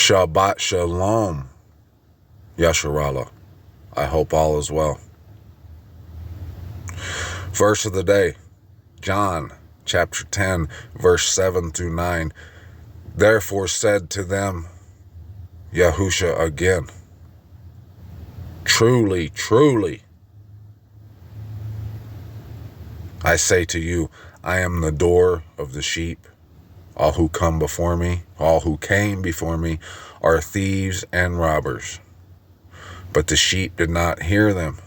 Shabbat Shalom, Yasharallah. I hope all is well. Verse of the day, John chapter 10, verse 7 through 9. Therefore said to them, Yahusha again, truly, truly, I say to you, I am the door of the sheep. All who come before me, all who came before me, are thieves and robbers. But the sheep did not hear them.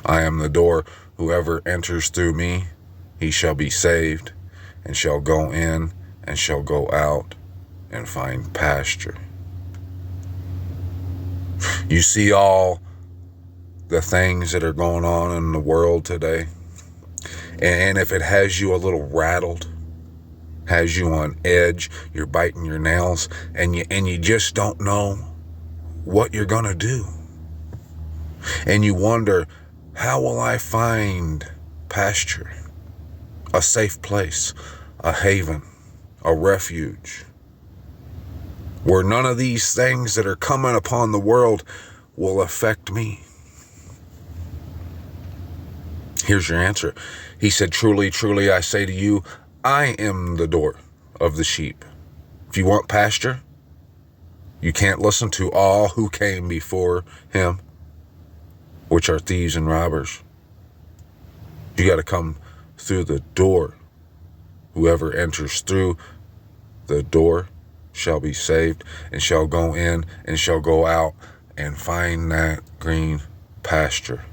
I am the door. Whoever enters through me, he shall be saved, and shall go in and shall go out and find pasture. You see all the things that are going on in the world today, and if it has you a little rattled, has you on edge. You're biting your nails, and you just don't know what you're gonna do. And you wonder, how will I find pasture, a safe place, a haven, a refuge, where none of these things that are coming upon the world will affect me? Here's your answer. He said, truly, truly, I say to you, I am the door of the sheep. If you want pasture, you can't listen to all who came before him, which are thieves and robbers. You got to come through the door. Whoever enters through the door shall be saved, and shall go in and shall go out and find that green pasture.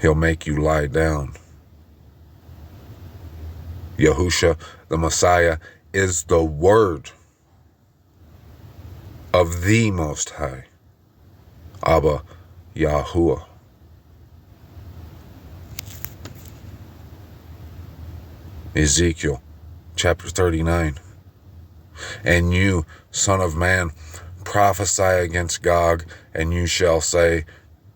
He'll make you lie down. Yahusha, the Messiah, is the word of the Most High, Abba Yahuwah. Ezekiel chapter 39. And you, son of man, prophesy against Gog, and you shall say,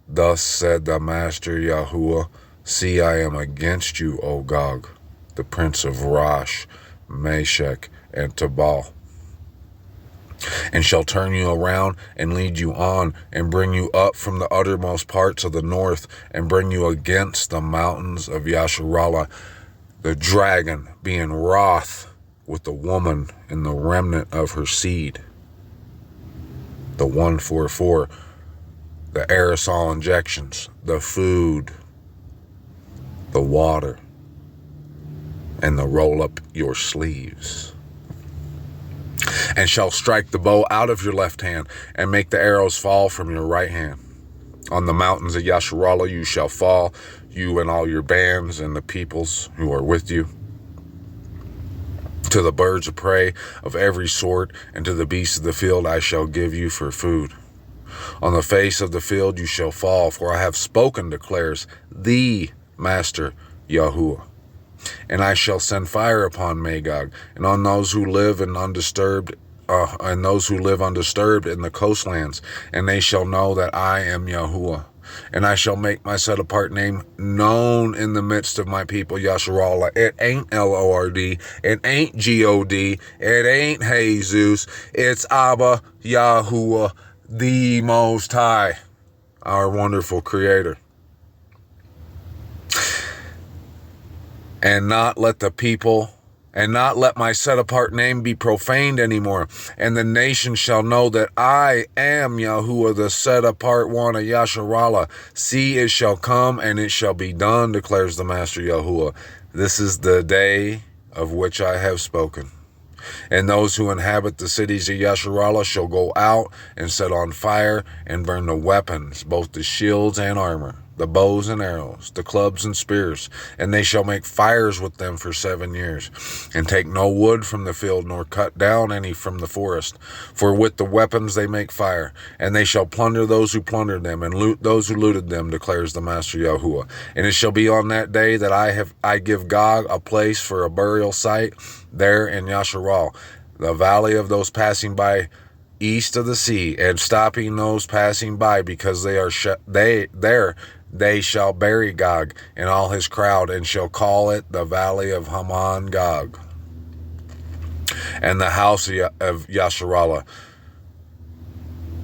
thus said the Master Yahuwah, see, I am against you, O Gog, the prince of Rosh, Meshech, and Tubal, and shall turn you around and lead you on and bring you up from the uttermost parts of the north and bring you against the mountains of Yasharallah, the dragon being wroth with the woman and the remnant of her seed. The 144, the aerosol injections, the food, the water, and the roll up your sleeves. And shall strike the bow out of your left hand and make the arrows fall from your right hand. On the mountains of Yasharallah you shall fall, you and all your bands and the peoples who are with you. To the birds of prey of every sort and to the beasts of the field I shall give you for food. On the face of the field you shall fall, for I have spoken, declares the Master Yahuwah. And I shall send fire upon Magog, and on those who live undisturbed in the coastlands, and they shall know that I am Yahuwah. And I shall make my set apart name known in the midst of my people, Yasharallah. It ain't Lord, it ain't God, it ain't Jesus, it's Abba Yahuwah, the Most High, our wonderful Creator. And not let my set apart name be profaned anymore. And the nation shall know that I am Yahuwah, the set apart one of Yasharallah. See, it shall come and it shall be done, declares the Master Yahuwah. This is the day of which I have spoken. And those who inhabit the cities of Yasharallah shall go out and set on fire and burn the weapons, both the shields and armor, the bows and arrows, the clubs and spears, and they shall make fires with them for 7 years, and take no wood from the field, nor cut down any from the forest. For with the weapons they make fire, and they shall plunder those who plundered them, and loot those who looted them, declares the Master Yahuwah. And it shall be on that day that I give Gog a place for a burial site there in Yasharal, the valley of those passing by east of the sea, and stopping those passing by, because they shall bury Gog and all his crowd, and shall call it the valley of Haman Gog. And the house of Yasharallah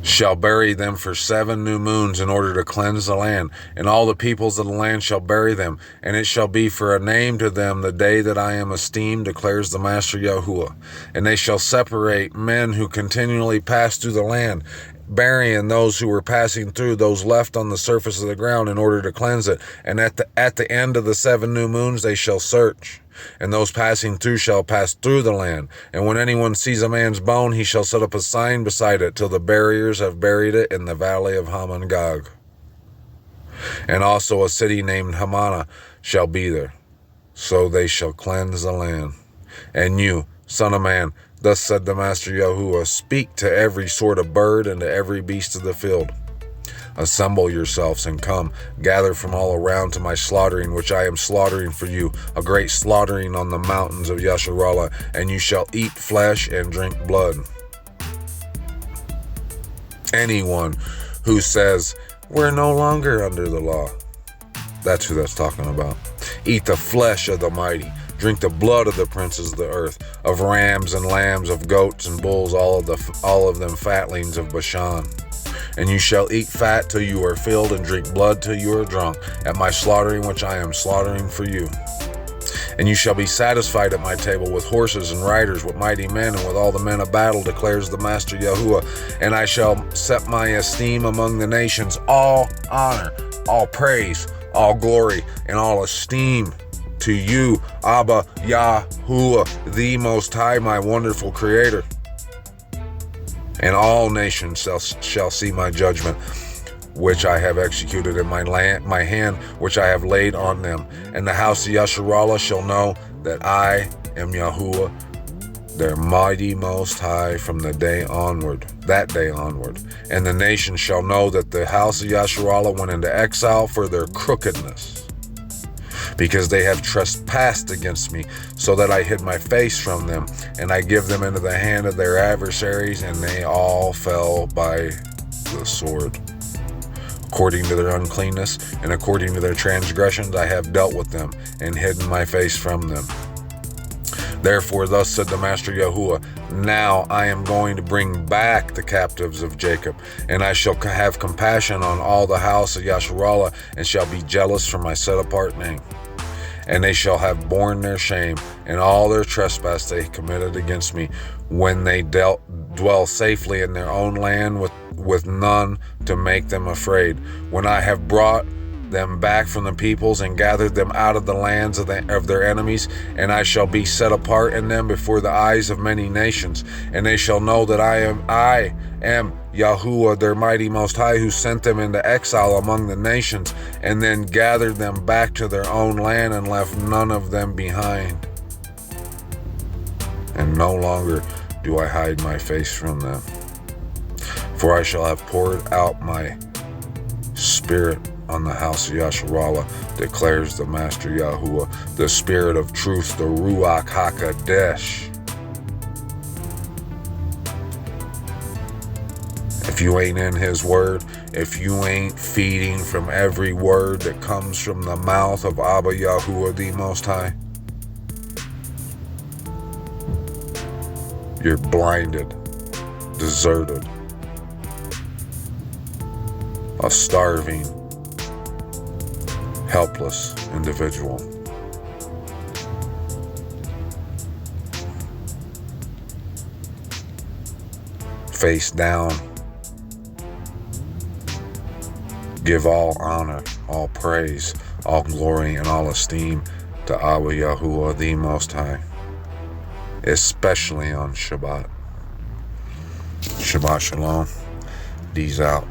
shall bury them for 7 new moons in order to cleanse the land. And all the peoples of the land shall bury them. And it shall be for a name to them the day that I am esteemed, declares the Master Yahuwah. And they shall separate men who continually pass through the land, burying those who were passing through, those left on the surface of the ground, in order to cleanse it. And at the end of the 7 new moons they shall search. And those passing through shall pass through the land. And when anyone sees a man's bone, he shall set up a sign beside it, till the buriers have buried it in the valley of Haman Gog. And also a city named Hamana shall be there. So they shall cleanse the land. And you, son of man, thus said the Master Yahuwah, speak to every sort of bird and to every beast of the field. Assemble yourselves and come, gather from all around to my slaughtering, which I am slaughtering for you, a great slaughtering on the mountains of Yasharallah, and you shall eat flesh and drink blood. Anyone who says, we're no longer under the law, that's who that's talking about. Eat the flesh of the mighty, drink the blood of the princes of the earth, of rams and lambs, of goats and bulls, all of them fatlings of Bashan. And you shall eat fat till you are filled, and drink blood till you are drunk, at my slaughtering which I am slaughtering for you. And you shall be satisfied at my table with horses and riders, with mighty men, and with all the men of battle, declares the Master Yahuwah. And I shall set my esteem among the nations, all honor, all praise, all glory, and all esteem to you, Abba Yahuwah, the Most High, my wonderful Creator. And all nations shall see my judgment, which I have executed in my hand, which I have laid on them. And the house of Yasharallah shall know that I am Yahuwah, their mighty Most High, from that day onward. And the nations shall know that the house of Yasharallah went into exile for their crookedness, because they have trespassed against me, so that I hid my face from them, and I give them into the hand of their adversaries, and they all fell by the sword. According to their uncleanness and according to their transgressions, I have dealt with them and hidden my face from them. Therefore, thus said the Master Yahuwah, now I am going to bring back the captives of Jacob, and I shall have compassion on all the house of Yasharallah, and shall be jealous for my set-apart name. And they shall have borne their shame and all their trespass they committed against me, when they dwell safely in their own land with none to make them afraid. When I have brought them back from the peoples and gathered them out of the lands of their enemies, and I shall be set apart in them before the eyes of many nations, and they shall know that I am Yahuwah, their mighty Most High, who sent them into exile among the nations, and then gathered them back to their own land and left none of them behind. And no longer do I hide my face from them, for I shall have poured out my spirit on the house of Yasharallah, declares the Master Yahuwah, the Spirit of truth, the Ruach HaKodesh. If you ain't in his word, if you ain't feeding from every word that comes from the mouth of Abba Yahuwah, the Most High, you're blinded, deserted, a starving, helpless individual. Face down. Give all honor, all praise, all glory, and all esteem to Abba Yahuwah, the Most High, especially on Shabbat. Shabbat Shalom. D's out.